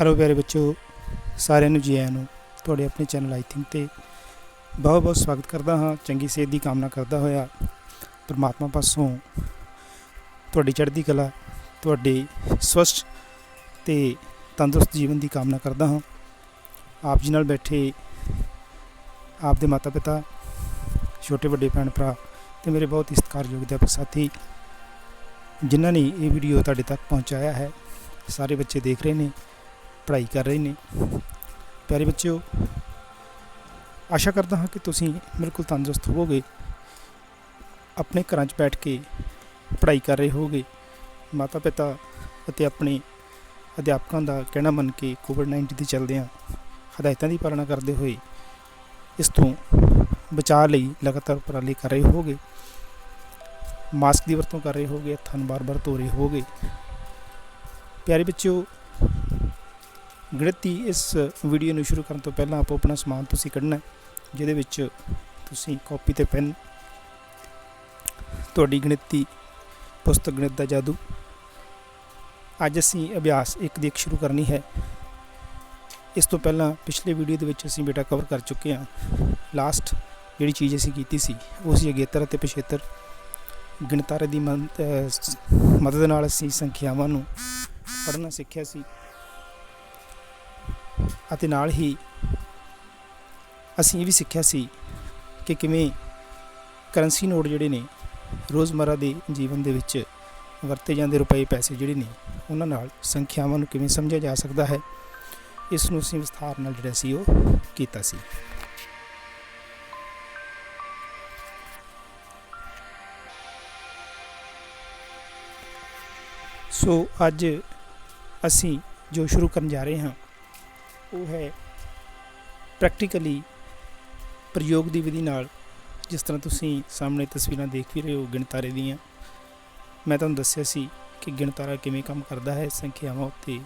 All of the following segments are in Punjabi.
ਹੈਲੋ ਪਿਆਰੇ ਬੱਚੋ, ਸਾਰਿਆਂ ਨੂੰ ਜੀ ਆਇਆਂ ਨੂੰ ਤੁਹਾਡੇ ਆਪਣੇ ਚੈਨਲ ਆਈ ਥਿੰਕ 'ਤੇ ਬਹੁਤ ਬਹੁਤ ਸਵਾਗਤ ਕਰਦਾ ਹਾਂ। ਚੰਗੀ ਸਿਹਤ ਦੀ ਕਾਮਨਾ ਕਰਦਾ ਹੋਇਆ ਪਰਮਾਤਮਾ ਪਾਸੋਂ ਤੁਹਾਡੀ ਚੜ੍ਹਦੀ ਕਲਾ, ਤੁਹਾਡੇ ਸਵਸਥ ਅਤੇ ਤੰਦਰੁਸਤ ਜੀਵਨ ਦੀ ਕਾਮਨਾ ਕਰਦਾ ਹਾਂ। ਆਪ ਜੀ ਨਾਲ ਬੈਠੇ ਆਪ ਦੇ ਮਾਤਾ ਪਿਤਾ, ਛੋਟੇ ਵੱਡੇ ਭੈਣ ਭਰਾ ਅਤੇ ਮੇਰੇ ਬਹੁਤ ਹੀ ਸਤਿਕਾਰਯੋਗ ਅਧਿਆਪਕ ਸਾਥੀ ਜਿਨ੍ਹਾਂ ਨੇ ਇਹ ਵੀਡੀਓ ਤੁਹਾਡੇ ਤੱਕ ਪਹੁੰਚਾਇਆ ਹੈ। ਸਾਰੇ ਬੱਚੇ ਦੇਖ ਰਹੇ ਨੇ, ਪੜ੍ਹਾਈ ਕਰ ਰਹੇ ਨੇ। ਪਿਆਰੇ ਬੱਚਿਓ, ਆਸ਼ਾ ਕਰਦਾ ਹਾਂ ਕਿ ਤੁਸੀਂ ਬਿਲਕੁਲ ਤੰਦਰੁਸਤ ਹੋਵੋਗੇ, ਆਪਣੇ ਘਰਾਂ 'ਚ ਬੈਠ ਕੇ ਪੜ੍ਹਾਈ ਕਰ ਰਹੇ ਹੋਵੋਗੇ। ਮਾਤਾ ਪਿਤਾ ਅਤੇ ਆਪਣੇ ਅਧਿਆਪਕਾਂ ਦਾ ਕਹਿਣਾ ਮੰਨ ਕੇ ਕੋਵਿਡ-19 ਦੇ ਚੱਲਦਿਆਂ ਹਦਾਇਤਾਂ ਦੀ ਪਾਲਣਾ ਕਰਦੇ ਹੋਏ ਇਸ ਤੋਂ ਬਚਾਅ ਲਈ ਲਗਾਤਾਰ ਉਪਰਾਲੇ ਕਰ ਰਹੇ ਹੋਵੋਗੇ। ਮਾਸਕ ਦੀ ਵਰਤੋਂ ਕਰ ਰਹੇ ਹੋਵੋਗੇ, ਹੱਥਾਂ ਨੂੰ ਬਾਰ-ਬਾਰ ਧੋ ਰਹੇ ਹੋਵੋਗੇ। ਪਿਆਰੇ ਬੱਚਿਓ, ਗਣਿਤੀ ਇਸ ਵੀਡੀਓ ਨੂੰ ਸ਼ੁਰੂ ਕਰਨ ਤੋਂ ਪਹਿਲਾਂ ਆਪੋ ਆਪਣਾ ਸਮਾਨ ਤੁਸੀਂ ਕੱਢਣਾ, ਜਿਹਦੇ ਵਿੱਚ ਤੁਸੀਂ ਕਾਪੀ ਅਤੇ ਪੈਨ, ਤੁਹਾਡੀ ਗਣਿਤੀ ਪੁਸਤਕ ਗਣਿਤ ਦਾ ਜਾਦੂ। ਅੱਜ ਅਸੀਂ ਅਭਿਆਸ 1 ਦੀ 1 ਸ਼ੁਰੂ ਕਰਨੀ ਹੈ। ਇਸ ਤੋਂ ਪਹਿਲਾਂ ਪਿਛਲੇ ਵੀਡੀਓ ਦੇ ਵਿੱਚ ਅਸੀਂ ਬੇਟਾ ਕਵਰ ਕਰ ਚੁੱਕੇ ਹਾਂ। ਲਾਸਟ ਜਿਹੜੀ ਚੀਜ਼ ਅਸੀਂ ਕੀਤੀ ਸੀ ਉਹ ਸੀ ਅਗੇਤਰ ਅਤੇ ਪਿਛੇਤਰ। ਗਿਣਤਾਰੇ ਦੀ ਮਦਦ ਨਾਲ ਅਸੀਂ ਸੰਖਿਆਵਾਂ ਨੂੰ ਪੜ੍ਹਨਾ ਸਿੱਖਿਆ ਸੀ ਅਤੇ ਨਾਲ ਹੀ ਅਸੀਂ ਇਹ ਵੀ ਸਿੱਖਿਆ ਸੀ ਕਿ ਕਿਵੇਂ ਕਰੰਸੀ ਨੋਟ ਜਿਹੜੇ ਨੇ ਰੋਜ਼ਮर्रा ਦੇ ਜੀਵਨ ਦੇ ਵਿੱਚ ਵਰਤੇ ਜਾਂਦੇ ਰੁਪਏ ਪੈਸੇ ਜਿਹੜੇ ਨੇ ਉਹਨਾਂ ਨਾਲ ਸੰਖਿਆਵਾਂ ਨੂੰ ਕਿਵੇਂ ਸਮਝਿਆ ਜਾ ਸਕਦਾ ਹੈ। ਇਸ ਨੂੰ ਅਸੀਂ ਵਿਸਥਾਰ ਨਾਲ ਜਿਹੜਾ ਸੀ ਉਹ ਕੀਤਾ ਸੀ। ਸੋ ਅੱਜ ਅਸੀਂ ਜੋ ਸ਼ੁਰੂ ਕਰਨ ਜਾ ਰਹੇ ਹਾਂ ਉਹ ਹੈ ਪ੍ਰੈਕਟੀਕਲੀ ਪ੍ਰਯੋਗ ਦੀ ਵਿਧੀ ਨਾਲ। ਜਿਸ ਤਰ੍ਹਾਂ ਤੁਸੀਂ ਸਾਹਮਣੇ ਤਸਵੀਰਾਂ ਦੇਖ ਵੀ ਰਹੇ ਹੋ ਗਿਣਤਾਰੇ ਦੀਆਂ, ਮੈਂ ਤੁਹਾਨੂੰ ਦੱਸਿਆ ਸੀ ਕਿ ਗਿਣਤਾਰਾ ਕਿਵੇਂ ਕੰਮ ਕਰਦਾ ਹੈ, ਸੰਖਿਆਵਾਂ ਉੱਤੇ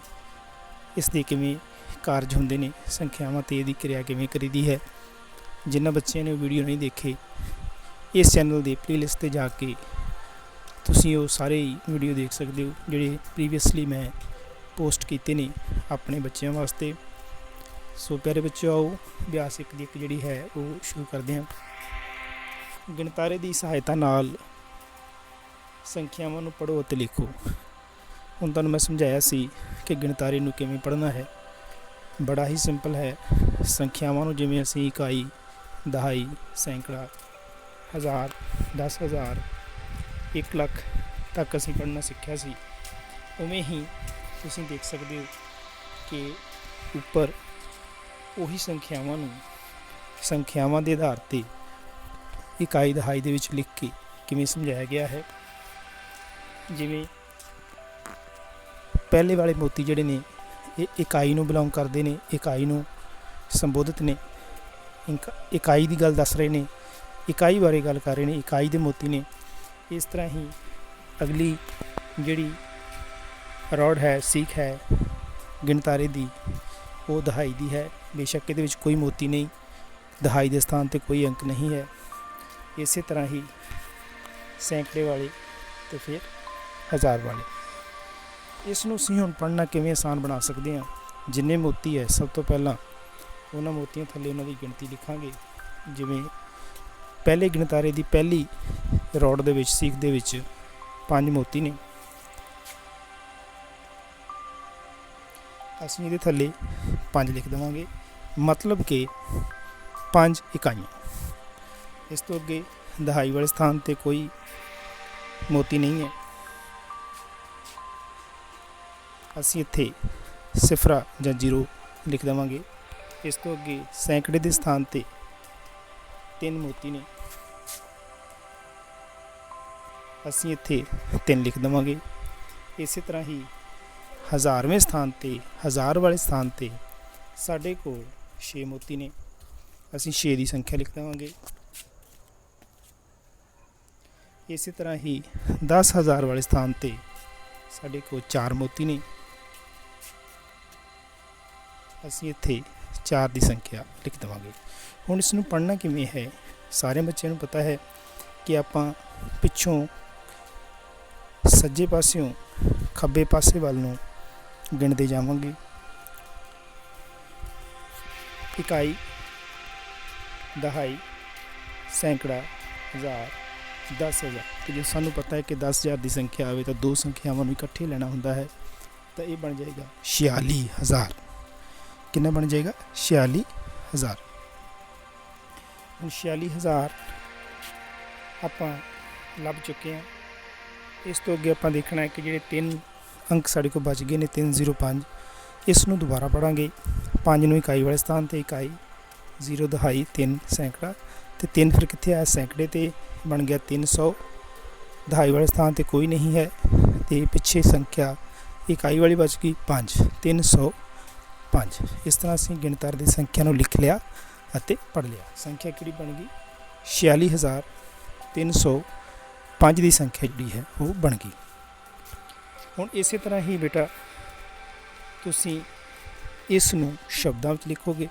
ਇਸ ਦੇ ਕਿਵੇਂ ਕਾਰਜ ਹੁੰਦੇ ਨੇ, ਸੰਖਿਆਵਾਂ 'ਤੇ ਇਹਦੀ ਕਿਰਿਆ ਕਿਵੇਂ ਕਰੀਦੀ ਹੈ। ਜਿਨ੍ਹਾਂ ਬੱਚਿਆਂ ਨੇ ਵੀਡੀਓ ਨਹੀਂ ਦੇਖੇ, ਇਸ ਚੈਨਲ ਦੇ ਪਲੇਲਿਸਟ 'ਤੇ ਜਾ ਕੇ ਤੁਸੀਂ ਉਹ ਸਾਰੇ ਹੀ ਵੀਡੀਓ ਦੇਖ ਸਕਦੇ ਹੋ ਜਿਹੜੇ ਪ੍ਰੀਵੀਅਸਲੀ ਮੈਂ ਪੋਸਟ ਕੀਤੇ ਨੇ ਆਪਣੇ ਬੱਚਿਆਂ ਵਾਸਤੇ। ਸੋ ਪਿਆਰੇ ਬੱਚਿਓ, ਆਓ ਅਭਿਆਸ 1 ਦੀ 1 ਜਿਹੜੀ ਹੈ ਉਹ ਸ਼ੁਰੂ ਕਰਦੇ ਹਾਂ। ਗਿਣਤਾਰੇ ਦੀ ਸਹਾਇਤਾ ਨਾਲ ਸੰਖਿਆਵਾਂ ਨੂੰ ਪੜ੍ਹੋ ਅਤੇ ਲਿਖੋ। ਹੁਣ ਤੁਹਾਨੂੰ ਮੈਂ ਸਮਝਾਇਆ ਸੀ ਕਿ ਗਿਣਤਾਰੇ ਨੂੰ ਕਿਵੇਂ ਪੜ੍ਹਨਾ ਹੈ। ਬੜਾ ਹੀ ਸਿੰਪਲ ਹੈ। ਸੰਖਿਆਵਾਂ ਨੂੰ ਜਿਵੇਂ ਅਸੀਂ ਇਕਾਈ, ਦਹਾਈ, ਸੈਂਕੜਾ, ਹਜ਼ਾਰ, 10,000, 1 ਲੱਖ ਤੱਕ ਅਸੀਂ ਪੜ੍ਹਨਾ ਸਿੱਖਿਆ ਸੀ, ਉਵੇਂ ਹੀ ਤੁਸੀਂ ਦੇਖ ਸਕਦੇ ਹੋ ਕਿ ਉੱਪਰ ਉਹੀ ਸੰਖਿਆਵਾਂ ਨੂੰ ਸੰਖਿਆਵਾਂ ਦੇ ਆਧਾਰ 'ਤੇ ਇਕਾਈ ਦਹਾਈ ਦੇ ਵਿੱਚ ਲਿਖ ਕੇ ਕਿਵੇਂ ਸਮਝਾਇਆ ਗਿਆ ਹੈ। ਜਿਵੇਂ ਪਹਿਲੇ ਵਾਲੇ ਮੋਤੀ ਜਿਹੜੇ ਨੇ ਇਹ ਇਕਾਈ ਨੂੰ ਬਿਲੋਂਗ ਕਰਦੇ ਨੇ, ਇਕਾਈ ਨੂੰ ਸੰਬੋਧਿਤ ਨੇ, ਇਕਾਈ ਦੀ ਗੱਲ ਦੱਸ ਰਹੇ ਨੇ, ਇਕਾਈ ਬਾਰੇ ਗੱਲ ਕਰ ਰਹੇ ਨੇ, ਇਕਾਈ ਦੇ ਮੋਤੀ ਨੇ। ਇਸ ਤਰ੍ਹਾਂ ਹੀ ਅਗਲੀ ਜਿਹੜੀ ਰੋਡ ਹੈ, ਸੀਖ ਹੈ ਗਿਣਤਾਰੇ ਦੀ, ਉਹ ਦਹਾਈ ਦੀ ਹੈ। ਬੇਸ਼ੱਕ ਇਹਦੇ ਵਿੱਚ ਕੋਈ ਮੋਤੀ ਨਹੀਂ, ਦਹਾਈ ਦੇ ਸਥਾਨ 'ਤੇ ਕੋਈ ਅੰਕ ਨਹੀਂ ਹੈ। ਇਸੇ ਤਰ੍ਹਾਂ ਹੀ ਸੈਂਕੜੇ ਵਾਲੇ ਅਤੇ ਫਿਰ ਹਜ਼ਾਰ ਵਾਲੇ। ਇਸ ਨੂੰ ਅਸੀਂ ਹੁਣ ਪੜ੍ਹਨਾ ਕਿਵੇਂ ਆਸਾਨ ਬਣਾ ਸਕਦੇ ਹਾਂ। ਜਿੰਨੇ ਮੋਤੀ ਹੈ, ਸਭ ਤੋਂ ਪਹਿਲਾਂ ਉਹਨਾਂ ਮੋਤੀਆਂ ਥੱਲੇ ਉਹਨਾਂ ਦੀ ਗਿਣਤੀ ਲਿਖਾਂਗੇ। ਜਿਵੇਂ ਪਹਿਲੇ ਗਿਣਤਾਰੇ ਦੀ ਪਹਿਲੀ ਰੋਡ ਦੇ ਵਿੱਚ, ਸੀਖ ਦੇ ਵਿੱਚ 5 ਮੋਤੀ ਨੇ। ਅਸੀਂ ਇਹਦੇ ਥੱਲੇ 5 ਲਿਖ ਦੇਵਾਂਗੇ, ਮਤਲਬ ਕਿ 5 ਇਕਾਈਆਂ। ਇਸ ਤੋਂ ਅੱਗੇ ਦਹਾਈ ਵਾਲੇ ਸਥਾਨ 'ਤੇ ਕੋਈ ਮੋਤੀ ਨਹੀਂ ਹੈ। ਅਸੀਂ ਇੱਥੇ ਸਿਫਰਾ ਜਾਂ 0 ਲਿਖ ਦੇਵਾਂਗੇ। ਇਸ ਤੋਂ ਅੱਗੇ ਸੈਂਕੜੇ ਦੇ ਸਥਾਨ 'ਤੇ 3 ਮੋਤੀ ਨੇ, ਅਸੀਂ ਇੱਥੇ 3 ਲਿਖ ਦੇਵਾਂਗੇ। ਇਸੇ ਤਰ੍ਹਾਂ ਹੀ ਹਜ਼ਾਰਵੇਂ ਸਥਾਨ 'ਤੇ, ਹਜ਼ਾਰ ਵਾਲੇ ਸਥਾਨ 'ਤੇ ਸਾਡੇ ਕੋਲ 6 ਮੋਤੀ ਨੇ, ਅਸੀਂ 6 ਦੀ ਸੰਖਿਆ ਲਿਖ ਦੇਵਾਂਗੇ। ਇਸੇ ਤਰ੍ਹਾਂ ਹੀ 10,000 ਵਾਲੇ ਸਥਾਨ 'ਤੇ ਸਾਡੇ ਕੋਲ 4 ਮੋਤੀ ਨੇ, ਅਸੀਂ ਇੱਥੇ 4 ਦੀ ਸੰਖਿਆ ਲਿਖ ਦੇਵਾਂਗੇ। ਹੁਣ ਇਸ ਨੂੰ ਪੜ੍ਹਨਾ ਕਿਵੇਂ ਹੈ, ਸਾਰੇ ਬੱਚਿਆਂ ਨੂੰ ਪਤਾ ਹੈ ਕਿ ਆਪਾਂ ਪਿੱਛੋਂ ਸੱਜੇ ਪਾਸਿਓਂ ਖੱਬੇ ਪਾਸੇ ਵੱਲ ਨੂੰ ਗਿਣਦੇ ਜਾਵਾਂਗੇ। इकाई, दहाई, सैकड़ा, हज़ार, 10,000। तो जो सानू पता है कि 10,000 की संख्या आए तो दो संख्यावां नूं इकट्ठे लेना हुंदा है, तो ये बन जाएगा 46,000। कितना बन जाएगा? 46,000। हुण 46,000 आपां लभ चुके हैं। इस तो अगे आपां देखना है कि जिहड़े 3 अंक साडे कोल बच गए ने 305, इस नूं दुबारा पढ़ांगे। 5 नूं इकाई वाले स्थान ते इकाई, 0 दहाई, 3 सैकड़ा, तो 3 फिर कित्थे आया? सैकड़े ते बन गया 300। दहाई वाले स्थान ते कोई नहीं है, तो पिछे संख्या इकाई वाली बच गई 5, 305। इस तरह असीं गिणतर दी संख्या नूं लिख लिया अते पढ़ लिया। संख्या किहड़ी बन गई? 46,305 की संख्या जिहड़ी है वो बन गई। हुण इस तरह ही बेटा तुसीं इस नूं शब्दां विच लिखोगे।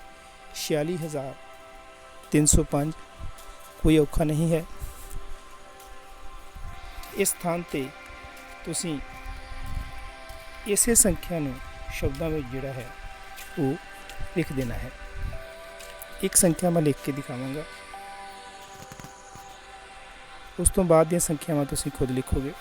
46,305 कोई औखा नहीं है। इस स्थान ते तुसीं इसे संख्या नूं शब्दां विच जिहड़ा है वो लिख देना है। एक संख्या मैं लिख के दिखावांगा, उस तो बाद दी संख्यावां तुसीं खुद लिखोगे।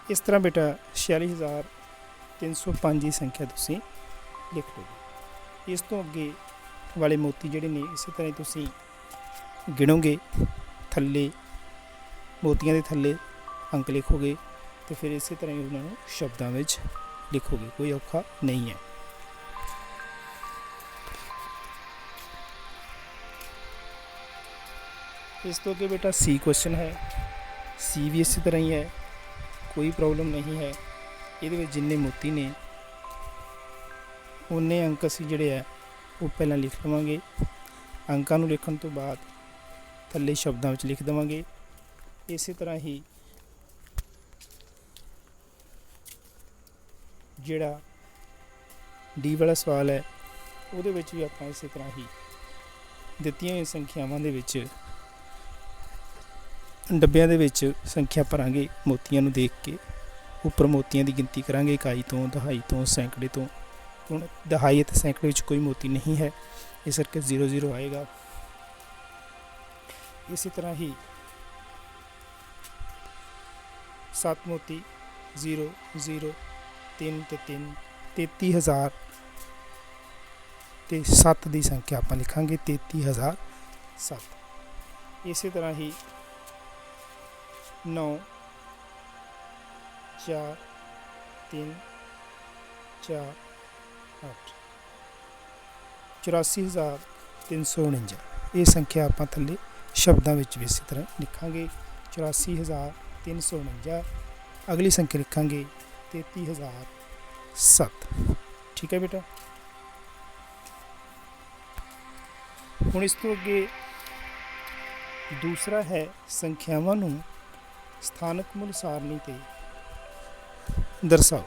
इस तरह बेटा 46,305 की संख्या तुसीं लिख लोगे। इस तो अगे वाले मोती जिहड़े ने इस तरह तुसीं गिणोगे, थल्ले मोतियां दे थल्ले अंक लिखोगे, तो फिर इस तरह ही उन्होंने शब्दों में लिखोगे। कोई औखा नहीं है। इस तो अगे बेटा सी क्वेश्चन है। सी भी इसी तरह ही है, कोई प्रॉब्लम नहीं है। ये जिन्ने मोती ने उन्ने अंक असीं जिहड़े है वो पहला लिख लवांगे। अंकां नूं लिखण तो बाद थल्ले शब्दां विच लिख देवांगे। इस तरह ही जिहड़ा डी वाला सवाल है उहदे विच भी आपां इस तरह ही दित्तियां होईयां संख्यावां दे विच डब्बियां दे विच संख्या भरांगे मोतियां नूं देख के। उपर मोतियां दी गिनती करांगे, इकाई तो, दहाई तो, सैकड़े तो। हुण दहाई अते सैकड़े विच कोई मोती नहीं है, इस करके 0 आएगा। इसी तरह ही 7 मोती 0 0 3 ते 3 33,000 ते 7 की संख्या आप लिखांगे 33,007। इसी तरह ही 9 4 3 4 8 84,349 ये संख्या आप थले शब्दों में भी इसी तरह लिखांगे 84,349। अगली संख्या लिखांगे 33,007। ठीक है बेटा। हुण इस तो अगे दूसरा है संख्यावां नूं स्थानक मुल सारणी ते दर्शाओ।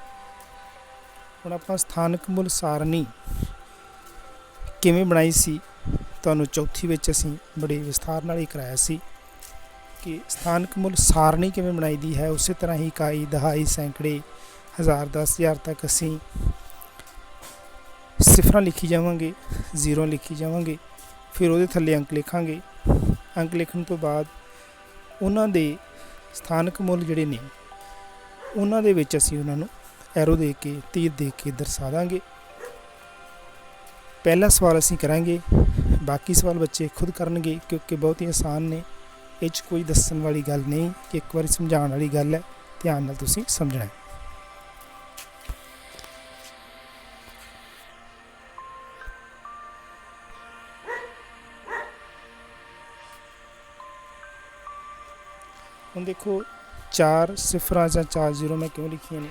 हुण आपां स्थानक मुल सारणी किवें बनाई सी, तुहानूं चौथी विच असीं बड़े विस्तार नाल ही कराया सी कि स्थानक मुल सारणी किवें बनाई दी है। उस तरह ही इकाई, दहाई, सैकड़े, हज़ार, 10,000 तक असीं सिफरां लिखी जावांगे, 0 लिखी जावांगे। फिर उहदे थल्ले अंक लिखांगे। अंक लिखण तो बाद उन्हां दे स्थानक मुल जिहड़े ने उन्हां दे विच असीं उन्हां नूं एरो दे के, तीर दे के दर्शा दांगे। पहला सवाल असीं करांगे, बाकी सवाल बच्चे खुद करनगे क्योंकि बहुत ही आसान ने। इस कोई दस्सण वाली गल नहीं कि एक बार समझाउण वाली गल है, ध्यान नाल तुसीं समझना है। हुण देखो 4 सिफरां जां 4 0 मैं क्यों लिखियां ने,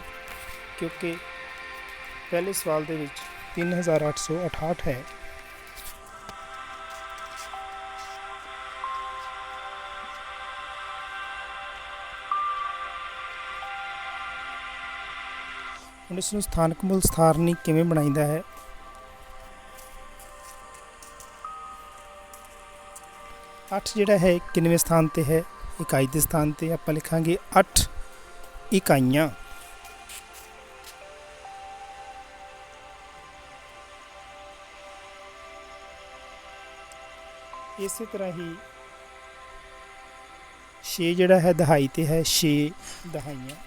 क्योंकि पहले सवाल दे विच 3,868 है ਹੁਣ ਇਸ ਨੂੰ ਸਥਾਨਕ ਮੁੱਲ ਸਾਰਣੀ ਕਿਵੇਂ ਬਣਾਈਦਾ ਹੈ। 8 ਜਿਹੜਾ ਹੈ ਕਿੰਨਵੇਂ ਸਥਾਨ ਤੇ ਹੈ, ਇਕਾਈ ਦੇ ਸਥਾਨ ਤੇ। ਆਪਾਂ ਲਿਖਾਂਗੇ 8 ਇਕਾਈਆਂ। ਇਸੇ ਤਰ੍ਹਾਂ ਹੀ 6 ਜਿਹੜਾ ਹੈ ਦਹਾਈ ਤੇ ਹੈ, 6 ਦਹਾਈਆਂ।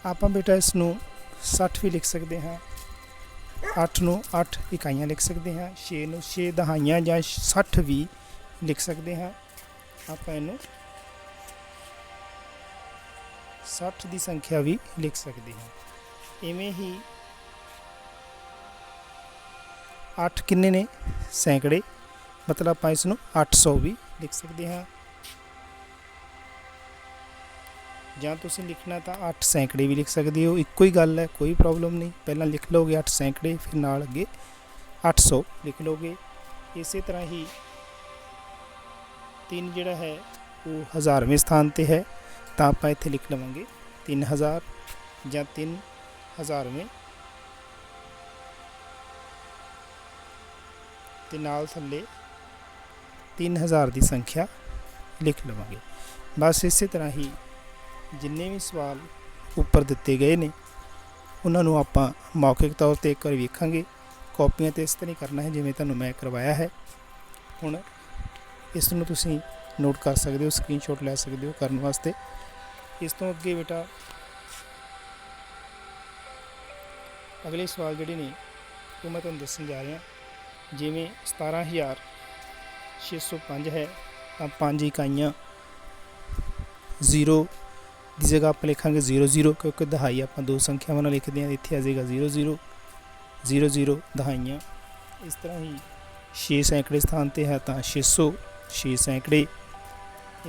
ਆਪਾਂ ਬੇਟਾ ਇਸ ਨੂੰ 60 ਵੀ ਲਿਖ ਸਕਦੇ ਹਾਂ। 8 ਨੂੰ 8 ਇਕਾਈਆਂ ਲਿਖ ਸਕਦੇ ਹਾਂ। 6 ਨੂੰ 6 ਦਹਾਈਆਂ ਜਾਂ 60 ਵੀ ਲਿਖ ਸਕਦੇ ਹਾਂ। ਆਪਾਂ ਇਹਨੂੰ 60 ਦੀ ਸੰਖਿਆ ਵੀ ਲਿਖ ਸਕਦੇ ਹਾਂ। ਇਵੇਂ ਹੀ 8 ਕਿੰਨੇ ਨੇ, ਸੈਂਕੜੇ, ਮਤਲਬ ਆਪਾਂ ਇਸ ਨੂੰ 800 ਵੀ ਲਿਖ ਸਕਦੇ ਹਾਂ। ਜਾਂ ਤੁਸੀਂ ਲਿਖਣਾ ਤਾਂ 8 ਸੈਂਕੜੇ ਵੀ ਲਿਖ ਸਕਦੇ ਹੋ, ਇੱਕੋ ਹੀ ਗੱਲ ਹੈ, ਕੋਈ ਪ੍ਰੋਬਲਮ ਨਹੀਂ। ਪਹਿਲਾਂ ਲਿਖ ਲਓਗੇ 8 ਸੈਂਕੜੇ, ਫਿਰ ਨਾਲ ਅੱਗੇ 800 ਲਿਖ ਲਓਗੇ। ਇਸੇ ਤਰ੍ਹਾਂ ਹੀ 3 ਜਿਹੜਾ ਹੈ ਉਹ ਹਜ਼ਾਰਵੇਂ ਸਥਾਨ ਤੇ ਹੈ, ਤਾਂ ਆਪਾਂ ਇੱਥੇ ਲਿਖ ਲਵਾਂਗੇ 3000 ਜਾਂ 3 ਹਜ਼ਾਰਵੇਂ, ਤੇ ਨਾਲ ਥੱਲੇ 3000 ਦੀ ਸੰਖਿਆ ਲਿਖ ਲਵਾਂਗੇ। ਬਸ ਇਸੇ ਤਰ੍ਹਾਂ ਹੀ ਜਿੰਨੇ ਵੀ ਸਵਾਲ ਉੱਪਰ ਦਿੱਤੇ ਗਏ ਨੇ ਉਹਨਾਂ ਨੂੰ ਆਪਾਂ ਮੌਖਿਕ ਤੌਰ 'ਤੇ ਇੱਕ ਵਾਰ ਵੇਖਾਂਗੇ। ਕਾਪੀਆਂ 'ਤੇ ਇਸ ਤਰ੍ਹਾਂ ਹੀ ਕਰਨਾ ਹੈ ਜਿਵੇਂ ਤੁਹਾਨੂੰ ਮੈਂ ਕਰਵਾਇਆ ਹੈ। ਹੁਣ ਇਸ ਨੂੰ ਤੁਸੀਂ ਨੋਟ ਕਰ ਸਕਦੇ ਹੋ, ਸਕਰੀਨਸ਼ਾਟ ਲੈ ਸਕਦੇ ਹੋ ਕਰਨ ਵਾਸਤੇ। ਇਸ ਤੋਂ ਅੱਗੇ ਬੇਟਾ ਅਗਲੇ ਸਵਾਲ ਜਿਹੜੇ ਨੇ ਉਹ ਮੈਂ ਤੁਹਾਨੂੰ ਦੱਸਣ ਜਾ ਰਿਹਾ। ਜਿਵੇਂ 17605 ਹੈ ਤਾਂ 5 ਇਕਾਈਆਂ, 0 ਦੀ ਜਗ੍ਹਾ ਆਪਾਂ ਲਿਖਾਂਗੇ 00, ਕਿਉਂਕਿ ਦਹਾਈ ਆਪਾਂ 2 ਸੰਖਿਆਵਾਂ ਨਾਲ ਲਿਖਦੇ ਹਾਂ। ਇੱਥੇ ਆ ਜਾਏਗਾ 00, 00 ਦਹਾਈਆਂ। ਇਸ ਤਰ੍ਹਾਂ ਹੀ 6 ਸੈਂਕੜੇ ਸਥਾਨ ਤੇ ਹੈ ਤਾਂ 600, 6 ਸੈਂਕੜੇ।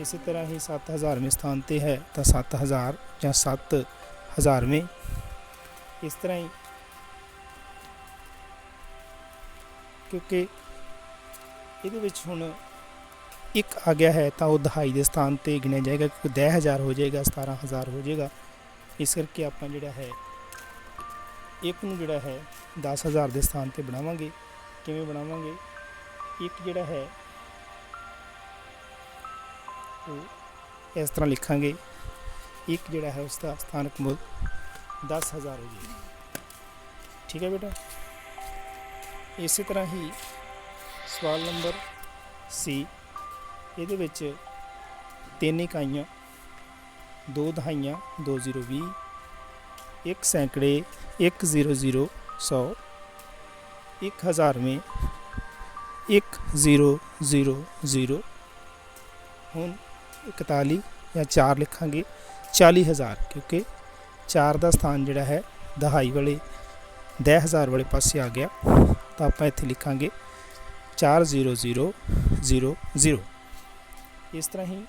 ਇਸੇ ਤਰ੍ਹਾਂ ਹੀ 7000ਵੇਂ ਸਥਾਨ ਤੇ ਹੈ ਤਾਂ 7000 ਜਾਂ 7 ਹਜ਼ਾਰਵੇਂ। ਇਸ ਤਰ੍ਹਾਂ ਹੀ ਕਿਉਂਕਿ ਇਹਦੇ ਵਿੱਚ ਹੁਣ 1 ਆ ਗਿਆ ਹੈ ਤਾਂ ਉਹ ਦਹਾਈ ਦੇ ਸਥਾਨ ਤੇ ਗਿਣਿਆ ਜਾਏਗਾ, ਕਿਉਂਕਿ 10000 ਹੋ ਜਾਏਗਾ, 17000 ਹੋ ਜਾਏਗਾ। ਇਸ ਕਰਕੇ ਆਪਾਂ ਜਿਹੜਾ ਹੈ 1 ਨੂੰ ਜਿਹੜਾ ਹੈ 10000 ਦੇ ਸਥਾਨ ਤੇ ਬਣਾਵਾਂਗੇ। ਕਿਵੇਂ ਬਣਾਵਾਂਗੇ, 1 ਜਿਹੜਾ ਹੈ ਉਹ ਇਸ ਤਰ੍ਹਾਂ ਲਿਖਾਂਗੇ। 1 ਜਿਹੜਾ ਹੈ ਉਸ ਦਾ ਸਥਾਨਕ ਮੁੱਲ 10000 ਹੋ ਜਾਏਗਾ। ਠੀਕ ਹੈ ਬੇਟਾ। ਇਸੇ ਤਰ੍ਹਾਂ ਹੀ ਸਵਾਲ ਨੰਬਰ ਸੀ, ਇਹਦੇ ਵਿੱਚ 3 ਇਕਾਈਆਂ, 2 ਦਹਾਈਆਂ, 2 0 20, 1 ਸੈਂਕੜੇ, 1 0 0 100, 1 ਹਜ਼ਾਰਵੇਂ, 1 0 0 0। ਹੁਣ 41 ਜਾਂ 4 ਲਿਖਾਂਗੇ 40000, ਕਿਉਂਕਿ 4 ਦਾ ਸਥਾਨ ਜਿਹੜਾ ਹੈ ਦਹਾਈ ਵਾਲੇ 10000 ਵਾਲੇ ਪਾਸੇ ਆ ਗਿਆ, ਤਾਂ ਆਪਾਂ ਇੱਥੇ ਲਿਖਾਂਗੇ 4 0 0 0 0। ਇਸ ਤਰ੍ਹਾਂ ਹੀ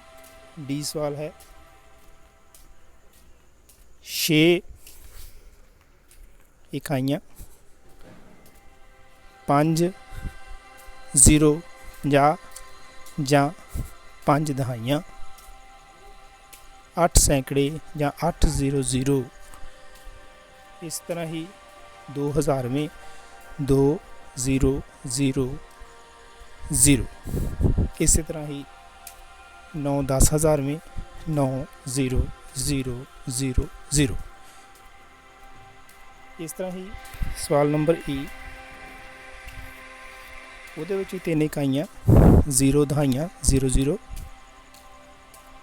ਡੀ ਸਵਾਲ ਹੈ। 6 ਇਕਾਈਆਂ, 5 0 50 ਜਾਂ 5 ਦਹਾਈਆਂ, 8 ਸੈਂਕੜੇ ਜਾਂ 8 0 0। ਇਸ ਤਰ੍ਹਾਂ ਹੀ 2 ਹਜ਼ਾਰਵੇਂ, 2 0 0 0। ਇਸੇ ਤਰ੍ਹਾਂ ਹੀ 9 10 ਹਜ਼ਾਰਵੇਂ, 9 0 0 0 0। ਇਸ ਤਰ੍ਹਾਂ ਹੀ ਸਵਾਲ ਨੰਬਰ ਈ, ਉਹਦੇ ਵਿੱਚ 3 ਇਕਾਈਆਂ, 0 ਦਹਾਈਆਂ, 0 0,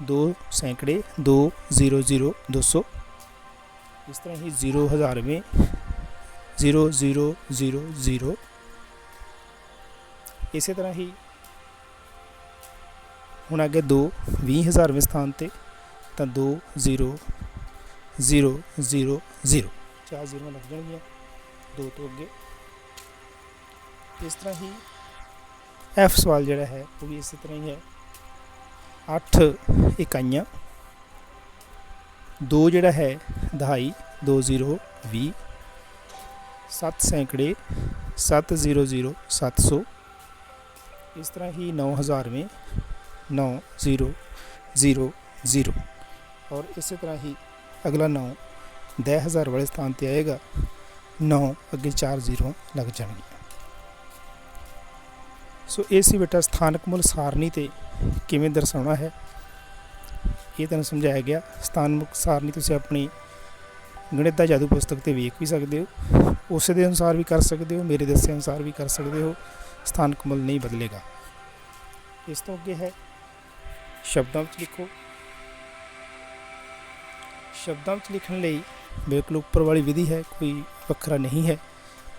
2 ਸੈਂਕੜੇ, 2 0 0 200। ਇਸ ਤਰ੍ਹਾਂ ਹੀ 0 ਹਜ਼ਾਰਵੇਂ, 0 0 0 0। ਇਸੇ ਤਰ੍ਹਾਂ ਹੀ ਹੁਣ ਅੱਗੇ 2 20000ਵੇਂ ਸਥਾਨ ਤੇ ਤਾਂ 2 0 0 0 0। 4 0 ਲੱਗ ਜਾਣਗੀਆਂ 2 ਤੋਂ ਅੱਗੇ। ਇਸ ਤਰ੍ਹਾਂ ਹੀ ਐਫ ਸਵਾਲ ਜਿਹੜਾ ਹੈ ਉਹ ਵੀ ਇਸੇ ਤਰ੍ਹਾਂ ਹੀ ਹੈ। 8 ਇਕਾਈਆਂ, 2 ਜਿਹੜਾ ਹੈ ਦਹਾਈ, 2 0 20, 7 ਸੈਂਕੜੇ, 7 0 0 700। इस तरह ही 9000वें 9000 और इसी तरह ही अगला 9 10,000 वाले स्थान पर आएगा, 9 अगे 4 0 लग जाएंगे। सो ये सी बेटा स्थानक मुल सारणी ते किवें दर्शाउणा है, ये तुहानूं समझाया गया। स्थानक सारणी तुसीं अपनी गणित दा जादू पुस्तक ते वेख भी सकदे हो, उस दे अनुसार भी कर सकते हो, मेरे दस्से अनुसार भी कर सकते हो। स्थानक मुल नहीं बदलेगा। इस तो अगे है शब्दां विच लिखो। शब्दां विच लिखण लई बिल्कुल उपर वाली विधि है, कोई वखरा नहीं है,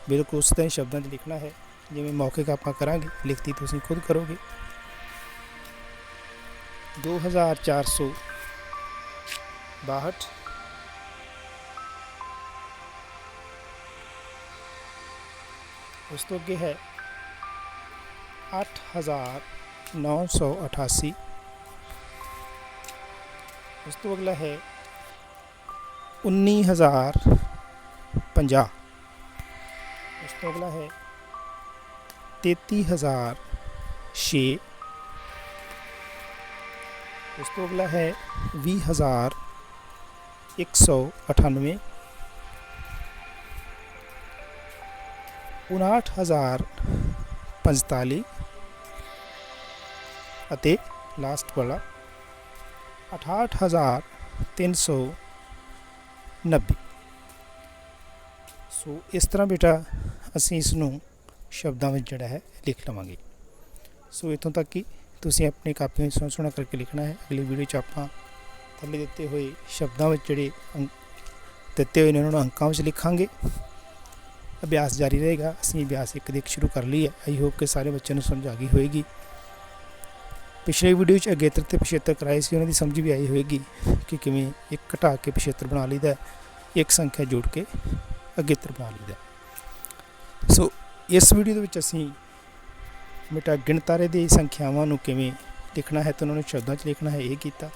बिल्कुल उस तरह शब्दां 'च लिखना है जिवें मौखिक आपां करांगे, लिखती तुसीं खुद करोगे। 2462 उस तो अगे है 8988 उस तो अगला है 19050 उस तो अगला है 33006 उस तो अगला है 20198 59,045 ਅਤੇ लास्ट वाला 68,390। सो इस तरह बेटा असीं इसनूं शब्दां विच जिहड़ा है लिख लवांगे। सो इत्थों तक ही तुसीं अपनी कापी में सोहना सोहना करके लिखना है। अगली वीडियो च आपां थल्ले दित्ते हुए शब्दां विच जिहड़े दित्ते हुए ने उन्हां नूं अंकां विच लिखांगे। अभ्यास जारी रहेगा। असीं अभ्यास एक देख शुरू कर ली है। आई होप कि सारे बच्चों को समझ आ गई होएगी। पिछले वीडियो अगेतर ते पिछेतर कराए सी, उन्हां दी समझ भी आई होएगी कि किवें एक घटा के पिछेतर बना लईदा, एक संख्या जोड़ के अगेतर बना लईदा। सो इस वीडियो दे विच असीं बेटा गिणतारे दी संख्यावां नूं किवें लिखना है तो उन्हां नूं शब्दां 'च लिखना है, ये कीता।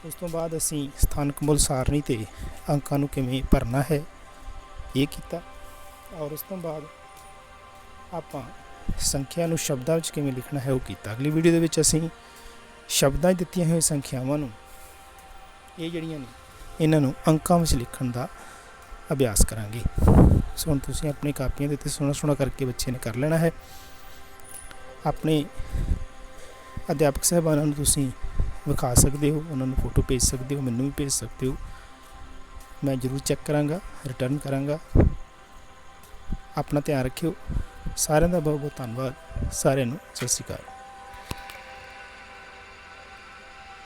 उस तो बाद असीं स्थानक मुल सारणी ते अंकां नूं किवें भरना है, ये कीता। और उस तो बाद आपां संख्या नूं शब्दां विच किवें लिखना है, वो कीता। अगली वीडियो दे विच असीं शब्दां 'च दित्तियां होईਆਂ संख्यावां नूं ये जिहड़ियां ने इन्हां नूं अंकां विच लिखण दा अभ्यास करांगे। सो हुण तुसीं अपनी कापियां दे उत्ते सोहना सोहना करके बच्चे ने कर लेना है। अपने अध्यापक साहिबानां नूं तुसीं विखा सकदे हो, उन्हां नूं फोटो भेज सकदे हो, मैनूं भी भेज सकदे हो। मैं जरूर चैक करांगा, रिटर्न करांगा। अपना ध्यान रखियो। सारिਆਂ ਦਾ बहुत बहुत धन्यवाद। सारिਆਂ ਨੂੰ सत श्री अकाल।